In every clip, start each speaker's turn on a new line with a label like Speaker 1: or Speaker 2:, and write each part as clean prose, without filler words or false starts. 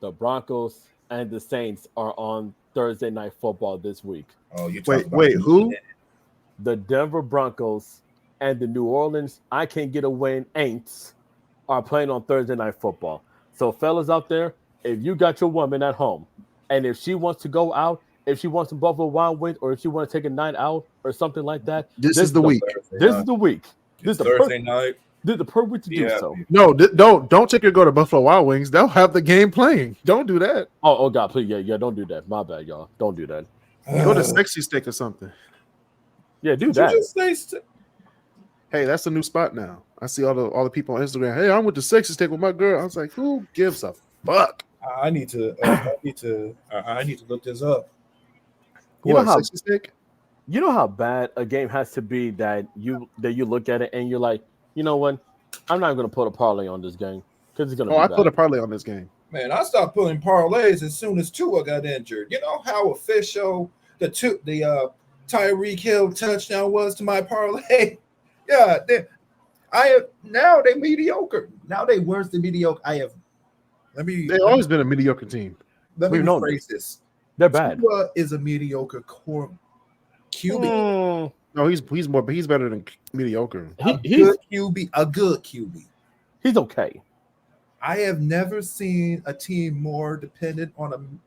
Speaker 1: The Broncos and the Saints are on Thursday Night Football this week.
Speaker 2: Oh, you
Speaker 3: Wait,
Speaker 2: talking about
Speaker 3: who?
Speaker 1: The Denver Broncos and the New Orleans I Can't Get a Win Aints are playing on Thursday Night Football. So, fellas out there, if you got your woman at home and if she wants to go out, if she wants some Buffalo Wild Wings or if she wants to take a night out or something like that,
Speaker 3: This is the week.
Speaker 1: This is the week. This is the
Speaker 2: Thursday night.
Speaker 1: This is the perfect week to do so.
Speaker 3: No, don't take her go to Buffalo Wild Wings. They'll have the game playing. Don't do that.
Speaker 1: Oh God, please, yeah, don't do that. My bad, y'all. Don't do that.
Speaker 3: Go to Sexy Stick or something.
Speaker 1: Yeah, do that.
Speaker 3: Hey, that's a new spot now. I see all the people on Instagram. Hey, I'm with the Sexy Stick with my girl. I was like, who gives a fuck?
Speaker 2: I need to look this up.
Speaker 1: You
Speaker 3: What,
Speaker 1: know how
Speaker 3: Sexy Stick?
Speaker 1: you know how bad a game has to be that you look at it and you're like, you know what? I'm not going to put a parlay on this game because it's going to.
Speaker 3: I put a parlay on this game.
Speaker 2: Man, I stopped putting parlays as soon as Tua got injured. You know how official the Tyreek Hill touchdown was to my parlay. Yeah, they mediocre. Now they worse than mediocre.
Speaker 3: They've always been a mediocre team.
Speaker 2: Let me rephrase this.
Speaker 1: They're bad.
Speaker 2: Tua is a mediocre core QB.
Speaker 3: No, he's better than mediocre.
Speaker 2: A good QB.
Speaker 1: He's okay.
Speaker 2: I have never seen a team more dependent on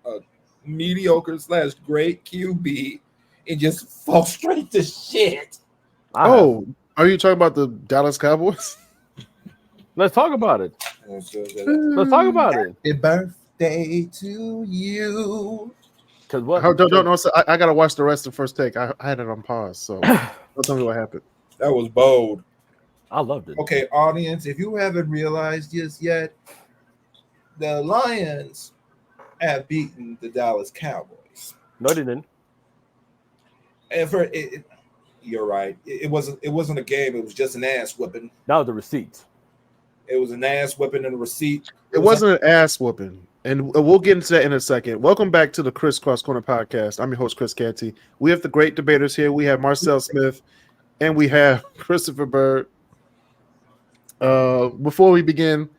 Speaker 2: a mediocre / great QB and just fall straight to shit.
Speaker 3: Are you talking about the Dallas Cowboys?
Speaker 1: Let's talk about it. Let's talk about it.
Speaker 2: Happy birthday to you.
Speaker 1: Because what?
Speaker 3: Don't know. I gotta watch the rest of the first take. I had it on pause, so don't tell me what happened.
Speaker 2: That was bold.
Speaker 1: I loved it.
Speaker 2: Okay, audience, if you haven't realized just yet, the Lions have beaten the Dallas Cowboys.
Speaker 1: No, they didn't.
Speaker 2: And you're right. It wasn't a game. It was just an ass whipping.
Speaker 1: That was the receipts.
Speaker 2: It was an ass whipping and a receipt.
Speaker 3: It wasn't an ass whooping. And we'll get into that in a second. Welcome back to the KrisCross Corner podcast. I'm your host, Kris Canty. We have the Great Debaterz here. We have Marcel Smith and we have Christopher Bird. Before we begin,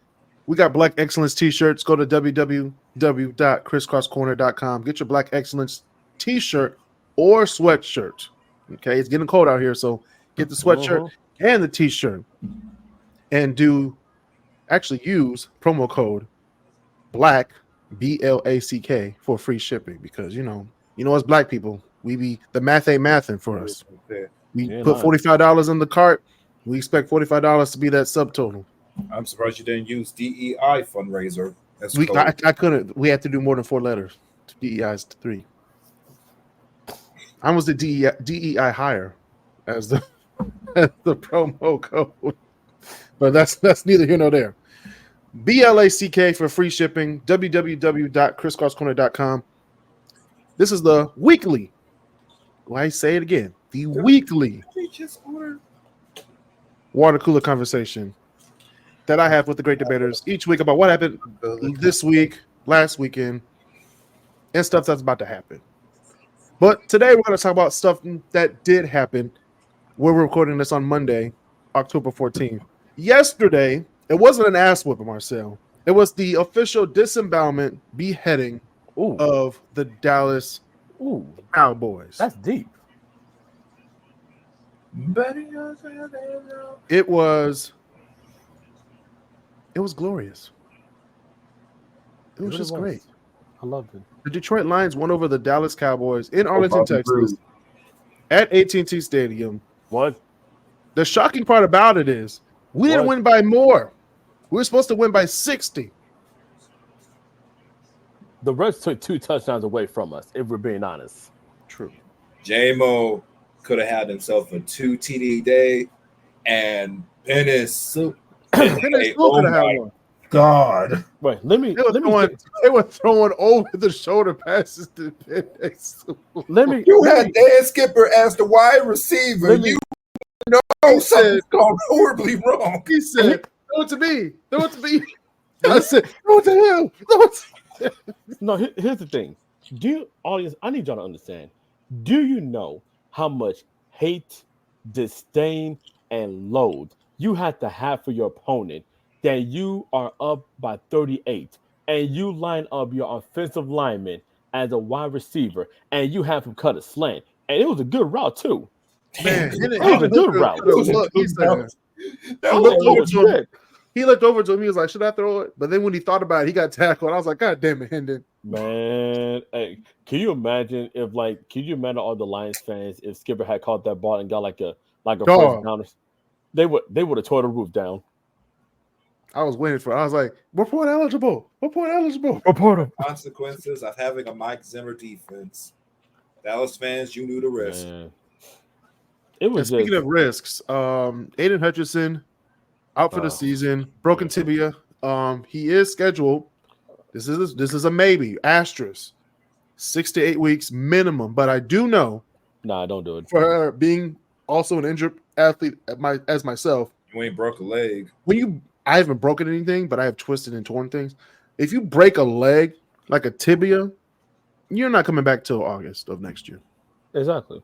Speaker 3: we got Black Excellence t-shirts. Go to www.KrisCrossCorner.com. Get your Black Excellence t-shirt or sweatshirt. Okay, it's getting cold out here, so get the sweatshirt and the t-shirt. And use promo code BLACK BLACK for free shipping because you know us black people, we be the math ain't mathing for us. We put $45 in the cart. We expect $45 to be that subtotal.
Speaker 2: I'm surprised you didn't use DEI fundraiser.
Speaker 3: I couldn't. We had to do more than 4 letters. DEI's 3. I was the DEI higher as the promo code, but that's neither here nor there. BLACK for free shipping. www.KrisCrossCorner.com. This is the weekly. Why say it again? The weekly water cooler conversation that I have with the Great Debaterz each week about what happened this week, last weekend, and stuff that's about to happen. But today we're going to talk about stuff that did happen. We're recording this on Monday, October 14th. Yesterday, it wasn't an ass whipping, Marcel. It was the official disembowelment beheading of the Dallas Cowboys.
Speaker 1: That's deep.
Speaker 3: It was glorious. It was just great.
Speaker 1: I loved it.
Speaker 3: The Detroit Lions won over the Dallas Cowboys in Arlington, Texas, at AT&T Stadium.
Speaker 1: What?
Speaker 3: The shocking part about it is we didn't win by more. We were supposed to win by 60.
Speaker 1: The Reds took 2 touchdowns away from us, if we're being honest.
Speaker 3: True.
Speaker 2: J-Mo could have had himself a 2 TD day, and Pennis could have had one. God.
Speaker 1: Wait,
Speaker 3: they were throwing over the shoulder passes to Penix.
Speaker 2: You had Dan Skipper as the wide receiver. You know something's gone horribly wrong.
Speaker 3: He said, "Throw it to me. Throw it to me." I said, "What the hell?"
Speaker 1: No, here's the thing. Audience, I need y'all to understand. Do you know how much hate, disdain, and loathe you have to have for your opponent that you are up by 38 and you line up your offensive lineman as a wide receiver, and you have him cut a slant, and it was a good route too.
Speaker 3: Man,
Speaker 1: It was a good route.
Speaker 3: He said,
Speaker 2: That
Speaker 3: he
Speaker 2: was
Speaker 3: looked
Speaker 1: It
Speaker 3: over
Speaker 1: was
Speaker 3: to him.
Speaker 1: sick.
Speaker 3: He looked over to him. He was like, "Should I throw it?" But then when he thought about it, he got tackled. I was like, "God damn it, Hendon!"
Speaker 1: Man, hey, can you imagine all the Lions fans if Skipper had caught that ball and got like a first
Speaker 3: Dog.
Speaker 1: down? They would have tore the roof down.
Speaker 3: I was waiting for it. I was like, "We're point eligible. We're point eligible."
Speaker 1: Report him.
Speaker 2: consequences of having a Mike Zimmer defense. Dallas fans, you knew the risk.
Speaker 1: Man. It
Speaker 3: And
Speaker 1: was
Speaker 3: speaking
Speaker 1: just
Speaker 3: of risks, Aiden Hutchinson out for the season, broken tibia. He is scheduled. This is a maybe asterisk, 6 to 8 weeks minimum. But I do know,
Speaker 1: nah, don't do it.
Speaker 3: for being also an injured athlete as myself,
Speaker 2: You ain't broke a leg.
Speaker 3: I haven't broken anything, but I have twisted and torn things. If you break a leg like a tibia, you're not coming back till August of next year.
Speaker 1: Exactly.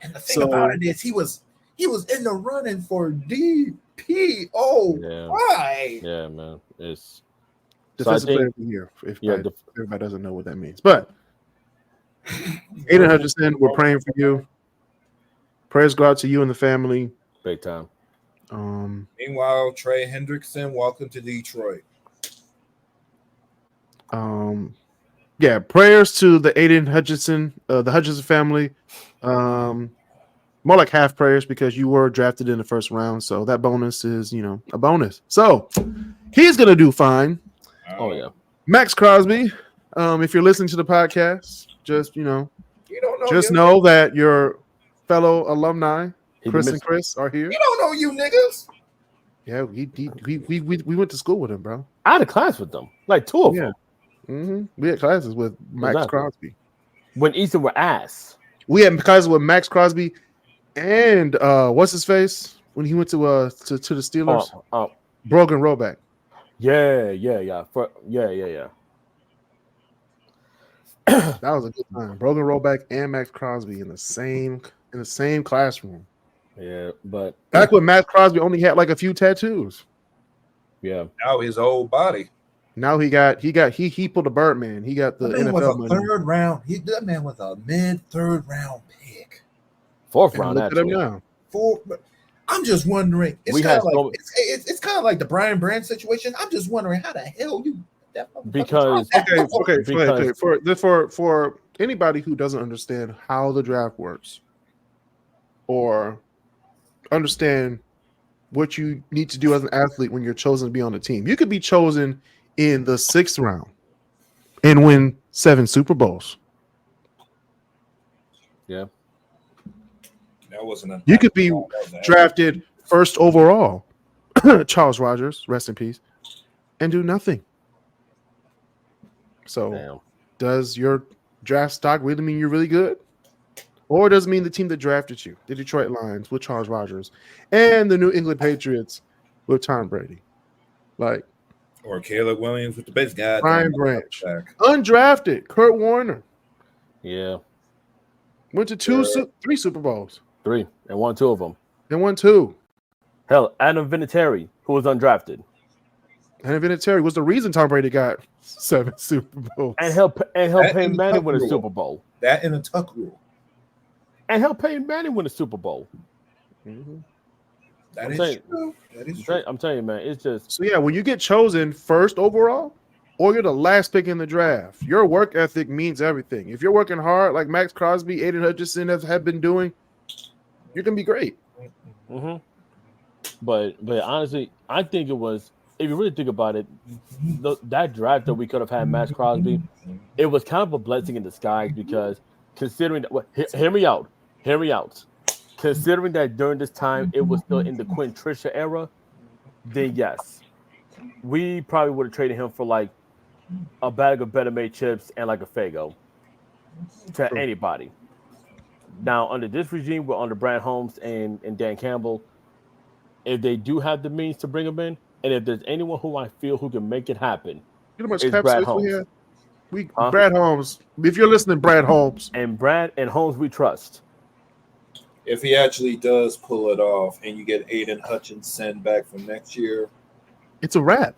Speaker 2: And the thing about it is he was in the running for DP. Oh,
Speaker 1: Yeah.
Speaker 2: why?
Speaker 1: Yeah, man. It's
Speaker 3: Defensive
Speaker 1: think-
Speaker 3: player of the year. If
Speaker 1: Yeah,
Speaker 3: everybody doesn't know what that means, but Aiden Hutchinson, we're praying for you. Prayers go out to you and the family.
Speaker 1: big time.
Speaker 2: Meanwhile, Trey Hendrickson, welcome to Detroit.
Speaker 3: Yeah, prayers to the Aiden Hutchinson, the Hutchinson family. More like half prayers because you were drafted in the first round, so that bonus is, a bonus. So he's gonna do fine.
Speaker 1: Oh yeah.
Speaker 3: Max Crosby, if you're listening to the podcast, just
Speaker 2: You don't know.
Speaker 3: just
Speaker 2: you.
Speaker 3: know that your fellow alumni,
Speaker 1: He
Speaker 3: Chris
Speaker 1: missed-
Speaker 3: and Chris, are here.
Speaker 2: You don't know you niggas.
Speaker 3: Yeah, we went to school with him, bro.
Speaker 1: I had a class with them, like two of
Speaker 3: Yeah.
Speaker 1: them.
Speaker 3: We had classes with Max
Speaker 1: Exactly.
Speaker 3: Crosby.
Speaker 1: When Easton were ass.
Speaker 3: We had classes with Max Crosby and what's his face when he went to the Steelers. Brogan Roback.
Speaker 1: Yeah. Yeah.
Speaker 3: That was a good time. Brogan Roback and Max Crosby in the same classroom.
Speaker 1: Yeah, but
Speaker 3: Back when Max Crosby only had like a few tattoos.
Speaker 1: yeah.
Speaker 2: Now his old body.
Speaker 3: Now he pulled a Birdman. He got the
Speaker 2: That man was
Speaker 3: NFL
Speaker 2: a
Speaker 3: money.
Speaker 2: third round. That man was a mid-third round pick.
Speaker 1: Fourth
Speaker 3: And
Speaker 1: round,
Speaker 3: look at him
Speaker 1: actually.
Speaker 3: now.
Speaker 2: I'm just wondering. It's
Speaker 1: We
Speaker 2: kind
Speaker 1: had
Speaker 2: of like
Speaker 1: so-
Speaker 2: it's kind of like the Brian Brand situation. I'm just wondering how the hell you.
Speaker 1: Because
Speaker 3: Okay. For anybody who doesn't understand how the draft works or understand what you need to do as an athlete when you're chosen to be on a team, you could be chosen in the 6th round and win 7 Super Bowls.
Speaker 1: yeah,
Speaker 2: That wasn't.
Speaker 3: You could be drafted 1st overall, Charles Rogers, rest in peace, and do nothing. So,
Speaker 1: damn.
Speaker 3: does your draft stock really mean you're really good? Or does it mean the team that drafted you, the Detroit Lions with Charles Rogers, and the New England Patriots with Tom Brady? Like,
Speaker 2: Or Caleb Williams with the base guy.
Speaker 3: Brian Branch. Undrafted, Kurt Warner.
Speaker 1: Yeah.
Speaker 3: Went to 3 Super Bowls
Speaker 1: 3 and won 2 of them.
Speaker 3: and won 2.
Speaker 1: Hell, Adam Vinatieri, who was undrafted,
Speaker 3: And Vinatieri was the reason Tom Brady got 7 Super Bowls.
Speaker 1: and helped
Speaker 2: That
Speaker 1: Peyton
Speaker 2: in
Speaker 1: Manning win a
Speaker 2: Tuck
Speaker 1: Super Bowl,
Speaker 2: That in a tuck rule.
Speaker 1: and helped Peyton Manning win a Super Bowl.
Speaker 2: That
Speaker 1: I'm
Speaker 2: is
Speaker 1: saying-
Speaker 2: true. That is true.
Speaker 1: I'm telling you, man, it's just
Speaker 3: So, yeah, when you get chosen 1st overall or you're the last pick in the draft, your work ethic means everything. If you're working hard like Max Crosby, Aiden Hutchinson have been doing, you're going to be great.
Speaker 1: But honestly, I think it was. If you really think about it, that draft that we could have had Max Crosby, it was kind of a blessing in disguise because considering that, hear me out. Considering that during this time it was still in the Quinn Trisha era, then yes, we probably would have traded him for like a bag of Better Made chips and like a Faygo to anybody. Now under this regime, we're under Brad Holmes and Dan Campbell. If they do have the means to bring him in, and if there's anyone who I feel who can make it happen,
Speaker 3: You know how much
Speaker 1: it's
Speaker 3: cap
Speaker 1: Brad
Speaker 3: space we
Speaker 1: Holmes.
Speaker 3: have? Brad Holmes. If you're listening, Brad Holmes.
Speaker 1: And Brad and Holmes we trust.
Speaker 2: If he actually does pull it off and you get Aiden Hutchinson back from next year,
Speaker 3: It's a wrap.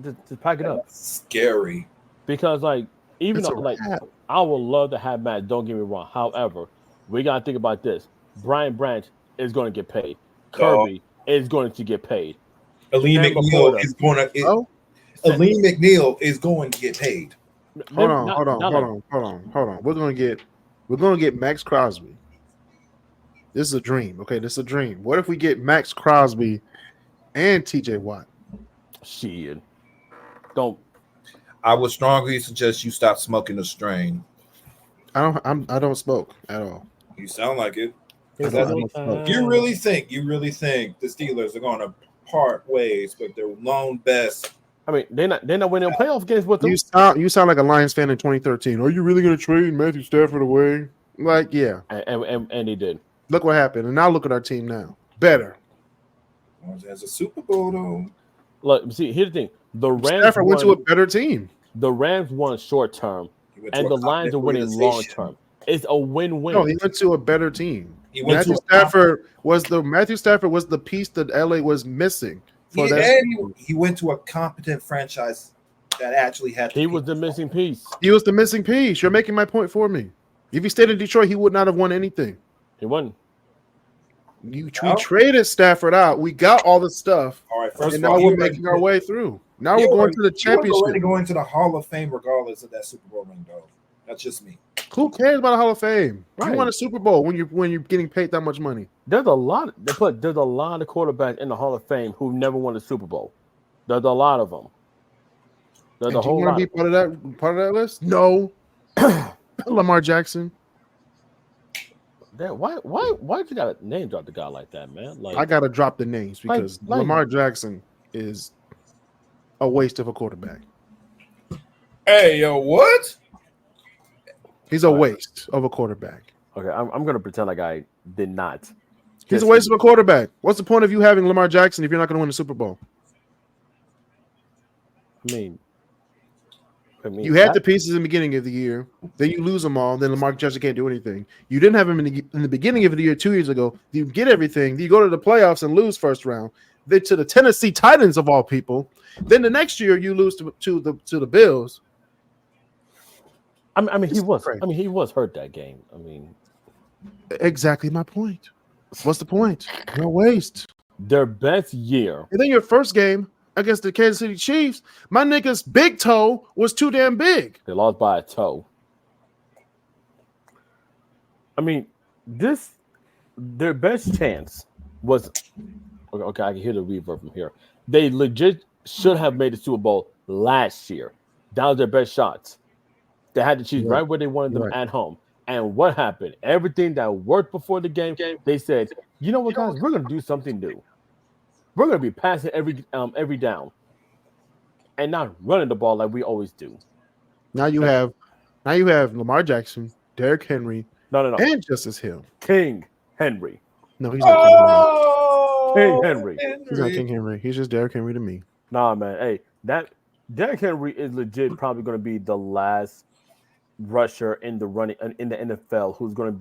Speaker 1: Just pack it up.
Speaker 2: Scary.
Speaker 1: Because like even
Speaker 3: It's
Speaker 1: though
Speaker 3: a
Speaker 1: like
Speaker 3: wrap.
Speaker 1: I would love to have Matt. Don't get me wrong. However, we gotta think about this. Brian Branch is going to get paid. Kirby is going to get paid.
Speaker 2: Aleem
Speaker 1: Sam
Speaker 2: McNeil
Speaker 1: Laporta.
Speaker 2: is going to.
Speaker 3: Oh,
Speaker 2: Aleem McNeil is going to get paid.
Speaker 3: hold
Speaker 1: Maybe
Speaker 3: on. We're gonna get Max Crosby. This is a dream. Okay, this is a dream. What if we get Max Crosby and TJ Watt?
Speaker 1: Shit. Don't.
Speaker 2: I would strongly suggest you stop smoking the strain.
Speaker 3: I don't smoke at all.
Speaker 2: You sound like it.
Speaker 3: I don't smoke.
Speaker 2: You really think the Steelers are going to part ways with their lone best?
Speaker 1: I mean, they're not winning playoff games with them.
Speaker 3: You sound like a Lions fan in 2013. Are you really going to trade Matthew Stafford away? Like, yeah.
Speaker 1: And he did.
Speaker 3: Look what happened. And now look at our team now. Better.
Speaker 2: As a Super Bowl, though.
Speaker 1: Look, see, here's the thing: the Rams
Speaker 3: Stafford went to a better team.
Speaker 1: The Rams won short term, and the Lions are winning long term. It's a win-win.
Speaker 3: No, he went to a better team. Matthew Stafford was the piece that LA was missing.
Speaker 2: He went to a competent franchise that actually had.
Speaker 1: He was the missing piece.
Speaker 3: He was the missing piece. You're making my point for me. If he stayed in Detroit, he would not have won anything.
Speaker 1: He won.
Speaker 3: We traded Stafford out. We got all the stuff.
Speaker 2: All right, first
Speaker 3: and
Speaker 2: of
Speaker 3: now
Speaker 2: all,
Speaker 3: we're making our way through. Now we're going to the championship.
Speaker 2: You're going to the Hall of Fame regardless of that Super Bowl ring, though. That's just me.
Speaker 3: Who cares about a Hall of Fame?
Speaker 1: Right.
Speaker 3: You won a Super Bowl when you're getting paid that much money.
Speaker 1: There's a lot of quarterbacks in the Hall of Fame who never won a Super Bowl. There's a lot of them. There's a whole lot.
Speaker 3: Do you want to be part of that list? No. Lamar Jackson.
Speaker 1: Why you gotta name drop the guy like that, man? Like
Speaker 3: I gotta drop the names because Lamar Jackson is a waste of a quarterback.
Speaker 2: Hey, yo, what?
Speaker 3: He's a waste of a quarterback.
Speaker 1: Okay, I'm gonna pretend like I did not.
Speaker 3: He's a waste of a quarterback. What's the point of you having Lamar Jackson if you're not going to win the Super Bowl?
Speaker 1: I mean,
Speaker 3: you had the pieces in the beginning of the year, then you lose them all. Then Lamar Jackson can't do anything. You didn't have him in the beginning of the year 2 years ago. You get everything. You go to the playoffs and lose first round. Then to the Tennessee Titans of all people. Then the next year you lose to the Bills.
Speaker 1: I mean, he was hurt that game. I mean,
Speaker 3: exactly my point. What's the point? No waste.
Speaker 1: Their best year.
Speaker 3: And then your first game against the Kansas City Chiefs, my nigga's big toe was too damn big.
Speaker 1: They lost by a toe. I mean, their best chance was okay. I can hear the reverb from here. They legit should have made the Super Bowl last year. That was their best shots. They had the Chiefs right where they wanted them at home. And what happened? Everything that worked before the game, they said, "You know what, guys? We're going to do something new. We're going to be passing every down, and not running the ball like we always do."
Speaker 3: Now you have Lamar Jackson, Derrick Henry,
Speaker 1: no,
Speaker 3: and Justice Hill.
Speaker 1: King Henry.
Speaker 3: No, he's not
Speaker 1: King Henry.
Speaker 3: He's not King Henry. He's just Derrick Henry to me.
Speaker 1: Nah, man. Hey, that Derrick Henry is legit probably going to be the last rusher in the NFL who's going to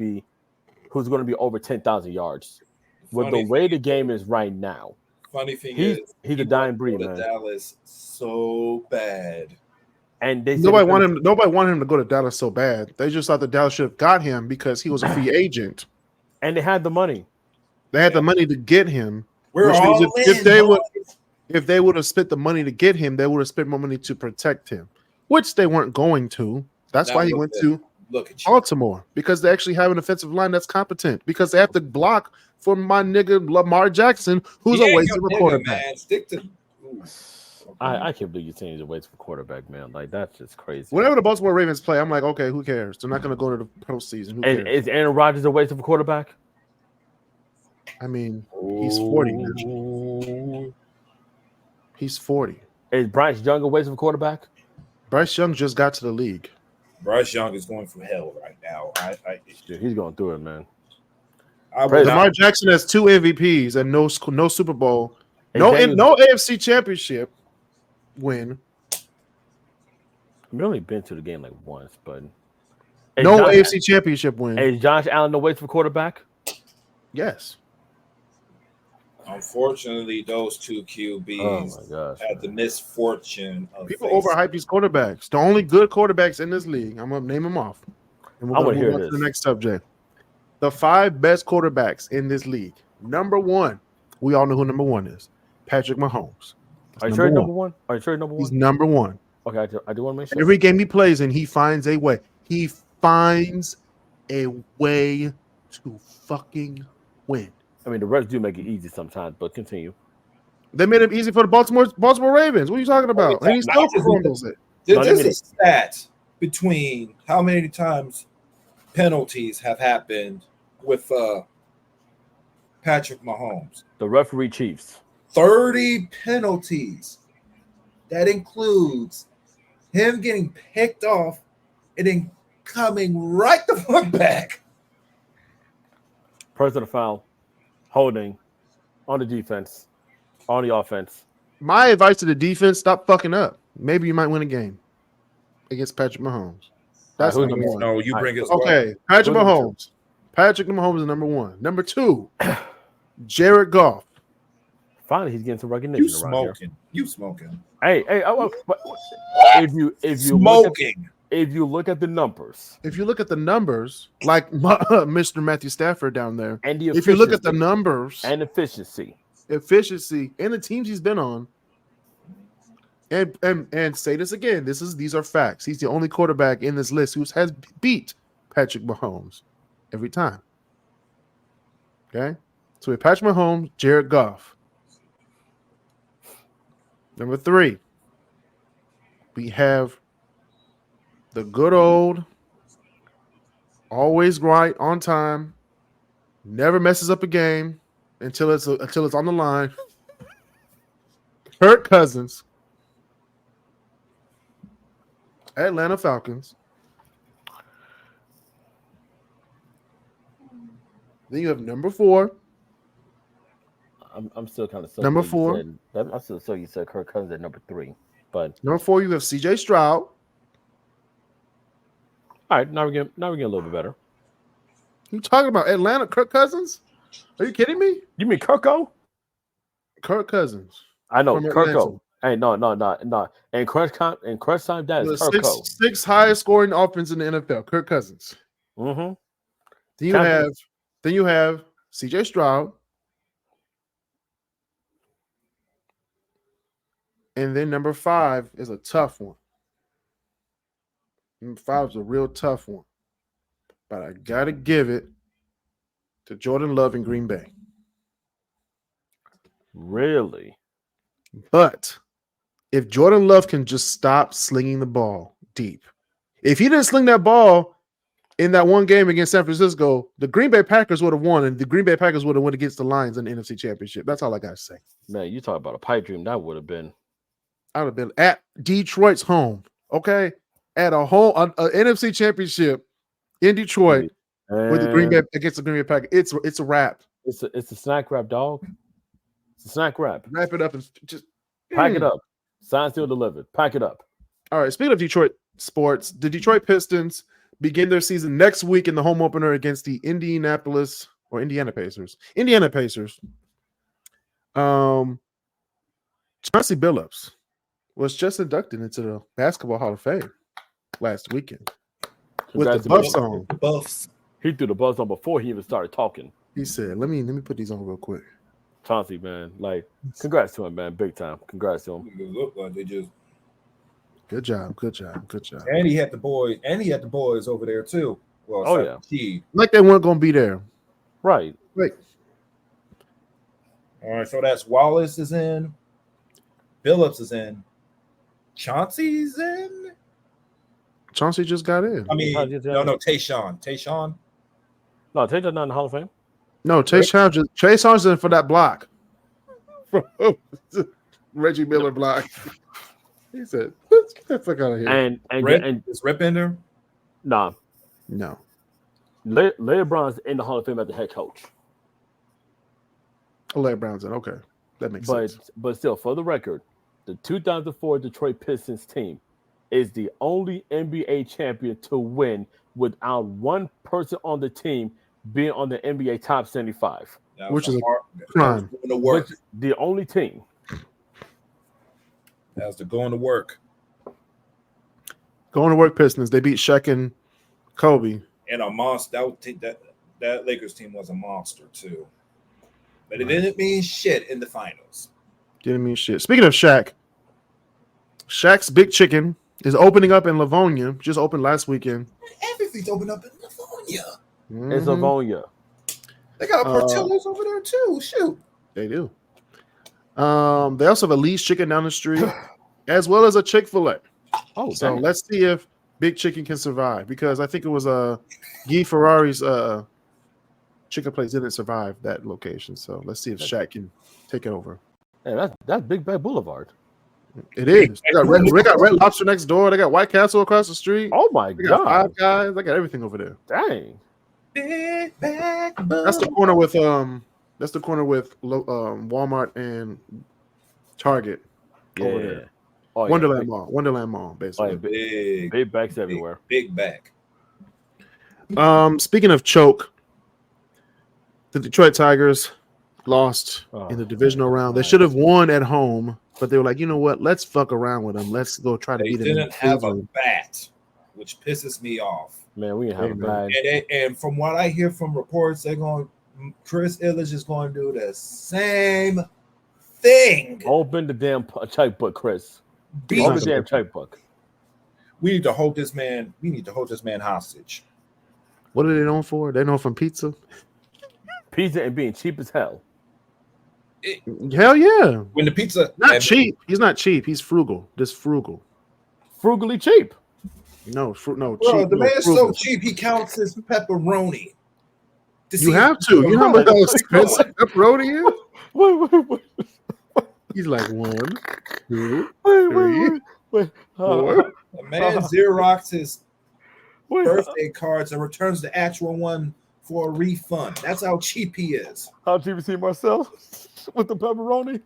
Speaker 1: be over 10,000 yards. With the way the game is right now.
Speaker 2: Funny thing
Speaker 1: he's a dying breed,
Speaker 2: man. Dallas so bad.
Speaker 1: And they
Speaker 3: nobody wanted him to go to Dallas so bad. They just thought that Dallas should have got him because he was a free agent.
Speaker 1: And they had the money.
Speaker 3: They had the money to get him. If they would have spent the money to get him, they would have spent more money to protect him, which they weren't going to. That's why he went to Baltimore, because they actually have an offensive line that's competent, because they have to block for my nigga Lamar Jackson, who's a waste of a quarterback.
Speaker 2: Man. Stick to.
Speaker 1: I can't believe you're saying he's a waste of a quarterback, man. Like, that's just crazy.
Speaker 3: Whenever the Baltimore Ravens play, I'm like, okay, who cares? They're not going to go to the postseason.
Speaker 1: And is Aaron Rodgers a waste of a quarterback?
Speaker 3: I mean, he's 40 now. He's 40.
Speaker 1: Is Bryce Young a waste of a quarterback?
Speaker 3: Bryce Young just got to the league.
Speaker 2: Bryce Young is going through hell right now.
Speaker 1: He's going through it, man.
Speaker 3: Lamar Jackson has 2 MVPs and no Super Bowl, no AFC Championship win.
Speaker 1: I've only been to the game like once, but
Speaker 3: no AFC Championship win.
Speaker 1: Is Josh Allen a waste of a quarterback?
Speaker 3: Yes.
Speaker 2: Unfortunately, those two
Speaker 1: Oh
Speaker 2: QBs
Speaker 1: my gosh.
Speaker 2: had the misfortune of
Speaker 3: People
Speaker 2: facing.
Speaker 3: overhype these quarterbacks. The only good quarterbacks in this league, I'm gonna name them off, and we're
Speaker 1: I
Speaker 3: gonna
Speaker 1: want to
Speaker 3: move
Speaker 1: hear
Speaker 3: on to the
Speaker 1: this.
Speaker 3: next subject. The 5 best quarterbacks in this league. Number 1, we all know who number 1 is. Patrick Mahomes. That's
Speaker 1: Are you
Speaker 3: number
Speaker 1: sure he's
Speaker 3: 1.
Speaker 1: number one? Are you sure he's number
Speaker 3: He's
Speaker 1: one?
Speaker 3: number 1.
Speaker 1: Okay, I do want to make sure.
Speaker 3: Every game he plays in, he finds a way. He finds a way to fucking win.
Speaker 1: I mean, the refs do make it easy sometimes, but continue.
Speaker 3: They made it easy for the Baltimore Ravens. What are you talking about? And he still crumbles it.
Speaker 1: No, they
Speaker 2: There's
Speaker 1: made
Speaker 2: a
Speaker 1: it-
Speaker 2: stat between how many times penalties have happened with Patrick Mahomes.
Speaker 1: The referee chiefs.
Speaker 2: 30 penalties. That includes him getting picked off and then coming right the fuck back.
Speaker 1: Personal foul, holding on the defense, on the offense.
Speaker 3: My advice to the defense: stop fucking up. Maybe you might win a game against Patrick Mahomes. That's
Speaker 1: who's
Speaker 3: number 1.
Speaker 2: No, you bring it.
Speaker 3: Okay, Patrick
Speaker 1: Who's number
Speaker 3: Mahomes. Patrick Mahomes is number 1. Number 2, Jared Goff.
Speaker 1: Finally, he's getting some recognition
Speaker 2: You
Speaker 1: around here.
Speaker 2: smoking. You smoking.
Speaker 1: Hey, but if you
Speaker 2: Smoking.
Speaker 1: if you look at the numbers
Speaker 3: If you look at the numbers, like Mr. Matthew Stafford down there,
Speaker 1: and the
Speaker 3: if you look at the
Speaker 1: efficiency
Speaker 3: numbers,
Speaker 1: and efficiency,
Speaker 3: and the teams he's been on, and say this again, these are facts. He's the only quarterback in this list who has beat Patrick Mahomes every time. Okay, so we have Patrick Mahomes, Jared Goff. Number 3, we have the good old, always right on time, never messes up a game until it's on the line. Kirk Cousins, Atlanta Falcons. Then you have number 4.
Speaker 1: I'm still kind of
Speaker 3: Number 4.
Speaker 1: I'm still so you said Kirk Cousins at number 3, but
Speaker 3: Number 4, you have CJ Stroud.
Speaker 1: all right, now we're getting a little bit better.
Speaker 3: You talking about Atlanta Kirk Cousins? Are you kidding me?
Speaker 1: You mean Kirko?
Speaker 3: Kirk Cousins.
Speaker 1: I know
Speaker 3: From Atlanta.
Speaker 1: Kirko. Hey, no. And crunch time, that is
Speaker 3: The
Speaker 1: Kirko.
Speaker 3: sixth highest scoring offense in the NFL. Kirk Cousins.
Speaker 1: Mm-hmm.
Speaker 3: Then you have CJ Stroud. And then number 5 is a tough one. Number 5 is a real tough one. But I got to give it to Jordan Love in Green Bay.
Speaker 1: Really?
Speaker 3: But if Jordan Love can just stop slinging the ball deep. If he didn't sling that ball in that one game against San Francisco, the Green Bay Packers would have won, and the Green Bay Packers would have won against the Lions in the NFC Championship. That's all I got to say.
Speaker 1: Man, you talk about a pipe dream. That would have been.
Speaker 3: I would have been at Detroit's home, okay? At a home NFC Championship in Detroit with the Green Bay against the Green Bay Packers. It's a wrap.
Speaker 1: It's a snack wrap, dog. It's a snack wrap.
Speaker 3: Wrap it up and just
Speaker 1: Pack it up. Signed, sealed, delivered. Pack it up.
Speaker 3: All right. Speaking of Detroit sports, the Detroit Pistons begin their season next week in the home opener against the Indiana Pacers. Chauncey Billups was just inducted into the Basketball Hall of Fame last weekend with the Buff song.
Speaker 2: Buffs.
Speaker 1: He threw the buzz on before he even started talking.
Speaker 3: He said, "Let me put these on real quick."
Speaker 1: Chauncey, man, like, congrats to him, man, big time. Congrats to him.
Speaker 2: It looked like they just.
Speaker 3: Good job.
Speaker 2: And he had the boys over there too. Well,
Speaker 1: Oh, yeah.
Speaker 2: Key.
Speaker 3: Like they weren't gonna be there.
Speaker 1: Right.
Speaker 3: Wait,
Speaker 2: All right, so that's Wallace is in, Billups is in, Chauncey's in.
Speaker 3: Chauncey just got in.
Speaker 2: I mean, no, Tayshawn.
Speaker 1: No, take that not in the Hall of Fame.
Speaker 3: No, Tayshawn's in for that block. Reggie Miller block. He said, "Let's get that fuck out of here."
Speaker 1: And
Speaker 2: Is Rip in there?
Speaker 1: nah,
Speaker 3: No.
Speaker 1: Larry Brown's in the Hall of Fame as the head coach.
Speaker 3: Larry Brown's in. Okay. That makes sense.
Speaker 1: But still, for the record, the 2004 Detroit Pistons team is the only NBA champion to win without one person on the team being on the NBA top 75.
Speaker 3: Which is a
Speaker 2: that
Speaker 3: crime.
Speaker 2: was going to work.
Speaker 1: Which, the only team.
Speaker 2: That's the going to work.
Speaker 3: Going to work Pistons. They beat Shaq and Kobe.
Speaker 2: And a monster. That Lakers team was a monster too. But it didn't mean shit in the finals.
Speaker 3: Didn't mean shit. Speaking of Shaq, Shaq's Big Chicken is opening up in Livonia. Just opened last weekend.
Speaker 2: Everything's opened up in Livonia.
Speaker 1: It's Livonia.
Speaker 2: They got a Portillo's over there too. Shoot.
Speaker 3: They do. They also have a Lee's Chicken down the street, as well as a Chick-fil-A.
Speaker 1: Oh,
Speaker 3: So let's see if Big Chicken can survive, because I think it was Guy Ferrari's chicken place didn't survive that location. So let's see if Shaq can take it over.
Speaker 1: Hey, that's Big Bad Boulevard.
Speaker 3: It is. They got Red Lobster next door. They got White Castle across the street.
Speaker 1: Oh my
Speaker 3: They got
Speaker 1: god!
Speaker 3: Five Guys. They got everything over there.
Speaker 1: Dang.
Speaker 2: Big back.
Speaker 3: That's the corner with Walmart and Target over there.
Speaker 1: Oh,
Speaker 3: Wonderland Mall, basically.
Speaker 1: Big backs everywhere.
Speaker 2: Big back.
Speaker 3: Speaking of choke, the Detroit Tigers lost in the divisional round. They should have won at home, but they were like, you know what? Let's fuck around with them. Let's go try to beat them.
Speaker 2: They didn't have a bat, which pisses me off.
Speaker 1: Man, we didn't have a bad.
Speaker 2: And from what I hear from reports, Chris Illich is going to do the same thing.
Speaker 1: Open the damn checkbook, Chris. Open the damn checkbook.
Speaker 2: We need to hold this man. Hostage.
Speaker 3: What are they known for? They're known from pizza.
Speaker 1: Pizza and being cheap as hell.
Speaker 3: Hell yeah.
Speaker 2: When the pizza
Speaker 3: not cheap. He's not cheap. He's frugal. Just frugal.
Speaker 1: Frugally cheap.
Speaker 3: No,
Speaker 2: Bro,
Speaker 3: cheap.
Speaker 2: the man's so cheap he counts his pepperoni.
Speaker 3: You have to. You know how expensive pepperoni is?
Speaker 1: Wait.
Speaker 3: He's like 1, 2,
Speaker 1: wait.
Speaker 3: 4.
Speaker 2: The man Xeroxed his birthday cards and returns the actual one for a refund. That's how cheap he is.
Speaker 1: How cheap is he, Marcel? With the pepperoni?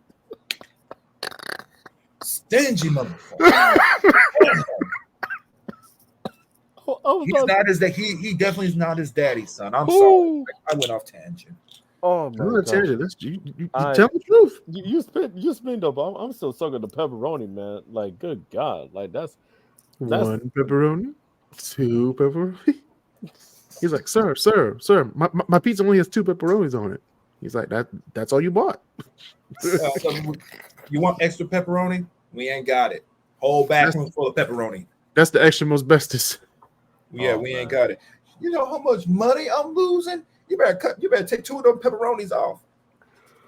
Speaker 2: Stingy motherfucker. He's not his dad. He definitely is not his daddy's son. I'm sorry. I went off tangent.
Speaker 1: Oh my god!
Speaker 3: You tell the truth.
Speaker 1: You spin though, but I'm still sucking the pepperoni, man. Like, good God, like that's
Speaker 3: 1 pepperoni, 2 pepperoni. He's like, sir, my pizza only has 2 pepperonis on it. He's like, that's all you bought.
Speaker 2: You want extra pepperoni? We ain't got it. Whole bathroom full of pepperoni.
Speaker 3: That's the extra most bestest.
Speaker 2: Yeah, we ain't got it. You know how much money I'm losing? You better take 2 of them pepperonis off.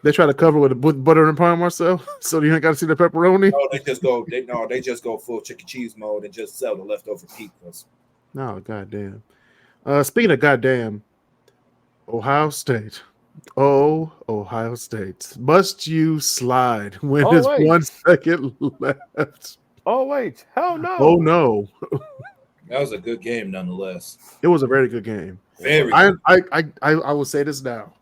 Speaker 3: They try to cover with butter and parm, Marcel, so you ain't got to see the pepperoni.
Speaker 2: No, they just go full chicken cheese mode and just sell the leftover pizzas.
Speaker 3: No, goddamn. Speaking of goddamn, Ohio State. Oh, Ohio State. Must you slide when there's 1 second left?
Speaker 1: Oh, wait. Hell no.
Speaker 3: Oh, no.
Speaker 2: That was a good game nonetheless.
Speaker 3: It was a very good game.
Speaker 2: Very
Speaker 3: I will say this now.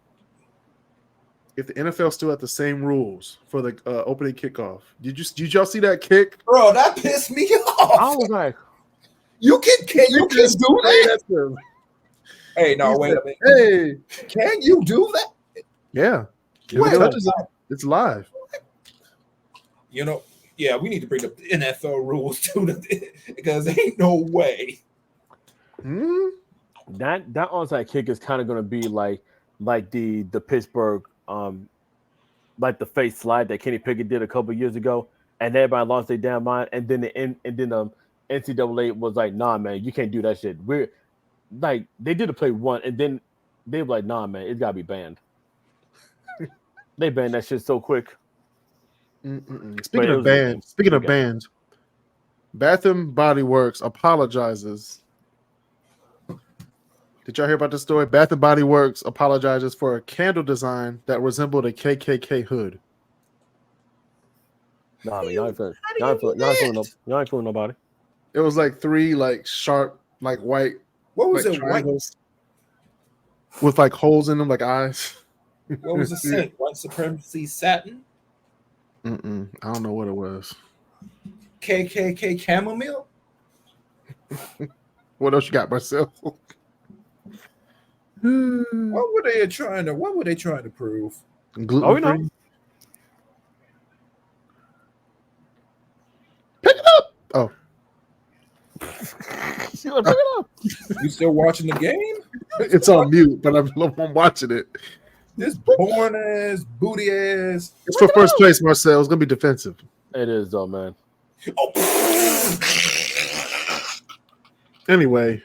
Speaker 3: If the NFL still had the same rules for the opening kickoff, did y'all see that kick?
Speaker 2: Bro, that pissed me off.
Speaker 1: I was like,
Speaker 2: you can do that? Hey, no, wait a minute.
Speaker 3: Hey,
Speaker 2: can you do that?
Speaker 3: Yeah. It's live.
Speaker 2: You know, yeah, we need to bring the NFL rules to because there ain't no way.
Speaker 1: That onside kick is kind of going to be like the Pittsburgh like the face slide that Kenny Pickett did a couple years ago, and everybody lost their damn mind, and then the NCAA was like, nah, man, you can't do that shit. We're like, they did a play one, and then they were like, nah, man, it's gotta be banned. They banned that shit so quick.
Speaker 3: Speaking of bans, Bath and Body Works apologizes. Did y'all hear about this story? Bath and Body Works apologizes for a candle design that resembled a KKK hood.
Speaker 1: Nah, man, y'all ain't fooling nobody.
Speaker 3: It was like 3 like sharp, like white.
Speaker 2: What was
Speaker 3: like
Speaker 2: it? White
Speaker 3: with like holes in them, like eyes.
Speaker 2: What was the scent? White supremacy satin?
Speaker 3: I don't know what it was.
Speaker 2: KKK chamomile?
Speaker 3: What else you got, Marcel?
Speaker 2: What were they trying to prove?
Speaker 3: Gluten
Speaker 1: Oh, we know.
Speaker 3: free. Pick it up. Oh,
Speaker 1: She's like, pick it up.
Speaker 2: You still watching the game?
Speaker 3: it's on mute, but I'm watching it.
Speaker 2: This born ass, booty ass.
Speaker 3: It's for first place, Marcel. It's gonna be defensive.
Speaker 1: It is though, man.
Speaker 2: Oh.
Speaker 3: Anyway,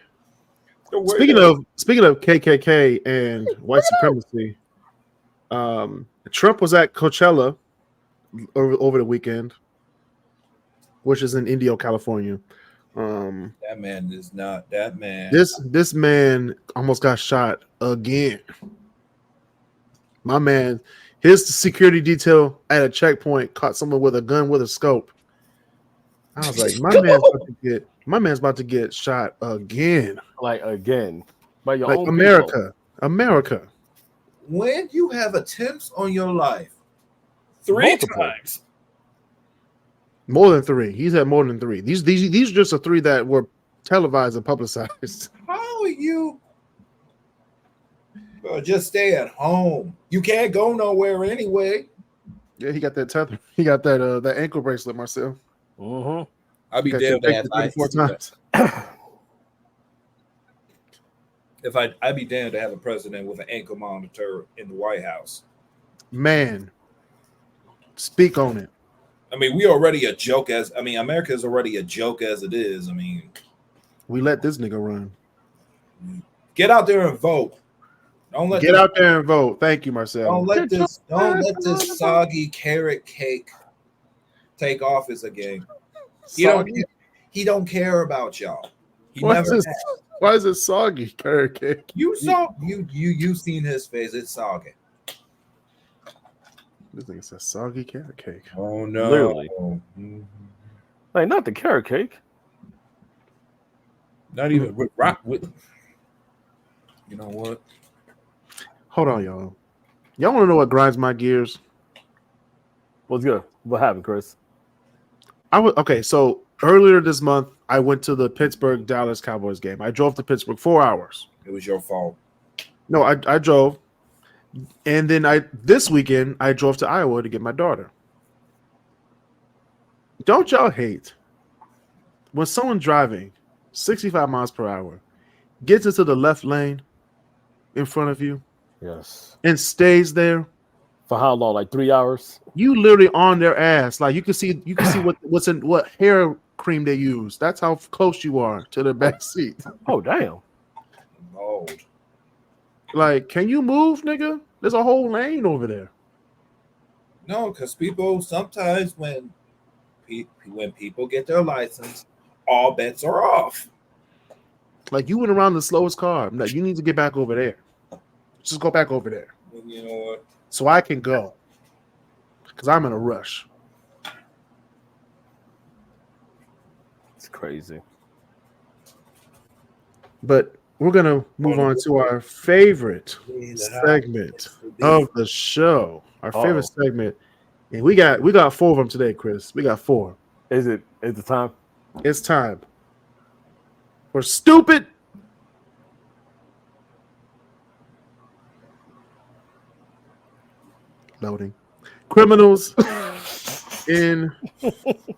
Speaker 3: speaking of KKK and white supremacy, Trump was at Coachella over the weekend, which is in Indio, California.
Speaker 2: That man is not that man.
Speaker 3: This man almost got shot again. My man, his security detail at a checkpoint caught someone with a gun with a scope. I was like, my man's about to get shot again.
Speaker 1: Like again, by your
Speaker 3: Like
Speaker 1: own
Speaker 3: America.
Speaker 2: When you have attempts on your life 3
Speaker 1: Multiple.
Speaker 2: times,
Speaker 3: More than 3. He's had more than 3. These are just the 3 that were televised and publicized.
Speaker 2: how are you? Bro, just stay at home. You can't go nowhere anyway.
Speaker 3: Yeah, he got that tether. He got that ankle bracelet, Marcel.
Speaker 1: people.
Speaker 2: I'd be
Speaker 3: Got
Speaker 2: damned
Speaker 3: checked
Speaker 2: if
Speaker 3: 24 times.
Speaker 2: I'd be damned to have a president with an ankle monitor in the White House.
Speaker 3: Man, speak on it.
Speaker 2: I mean, America is already a joke as it is. I mean,
Speaker 3: We let this nigga run.
Speaker 2: get out there and vote. Don't let
Speaker 3: Get out there and vote. Thank you, Marcel.
Speaker 2: Don't let this soggy carrot cake take office again. He don't care about y'all. He
Speaker 3: Why
Speaker 2: never
Speaker 3: is
Speaker 2: has.
Speaker 3: Why is it soggy, carrot cake?
Speaker 2: You seen his face. It's soggy.
Speaker 3: This nigga says soggy carrot cake.
Speaker 2: Oh no.
Speaker 1: Literally.
Speaker 2: Mhm.
Speaker 1: Like not the carrot cake.
Speaker 2: Not even with rock with. You know what?
Speaker 3: Hold on, y'all. Y'all want to know what grinds my gears?
Speaker 1: What's good? What happened, Chris?
Speaker 3: So earlier this month, I went to the Pittsburgh Dallas Cowboys game. I drove to Pittsburgh 4 hours.
Speaker 2: It was your fault.
Speaker 3: No, I drove, and then this weekend I drove to Iowa to get my daughter. Don't y'all hate when someone driving 65 miles per hour gets into the left lane in front of you
Speaker 1: Yes.
Speaker 3: and stays there?
Speaker 1: For how long? Like 3 hours?
Speaker 3: You literally on their ass. Like you can see what hair cream they use. That's how close you are to the back seat.
Speaker 1: Oh damn.
Speaker 2: Oh,
Speaker 3: Like, can you move, nigga? There's a whole lane over there.
Speaker 2: no, because people sometimes when people get their license, all bets are off.
Speaker 3: Like you went around the slowest car. I'm like, you need to get back over there. Just go back over there.
Speaker 2: And you know what?
Speaker 3: So I can go. Because I'm in a rush.
Speaker 1: It's crazy.
Speaker 3: But we're gonna move on to our favorite segment of the show. Our favorite segment. And we got 4 of them today, Chris. We got 4.
Speaker 1: Is it time?
Speaker 3: It's time for stupid. Loading. Criminals in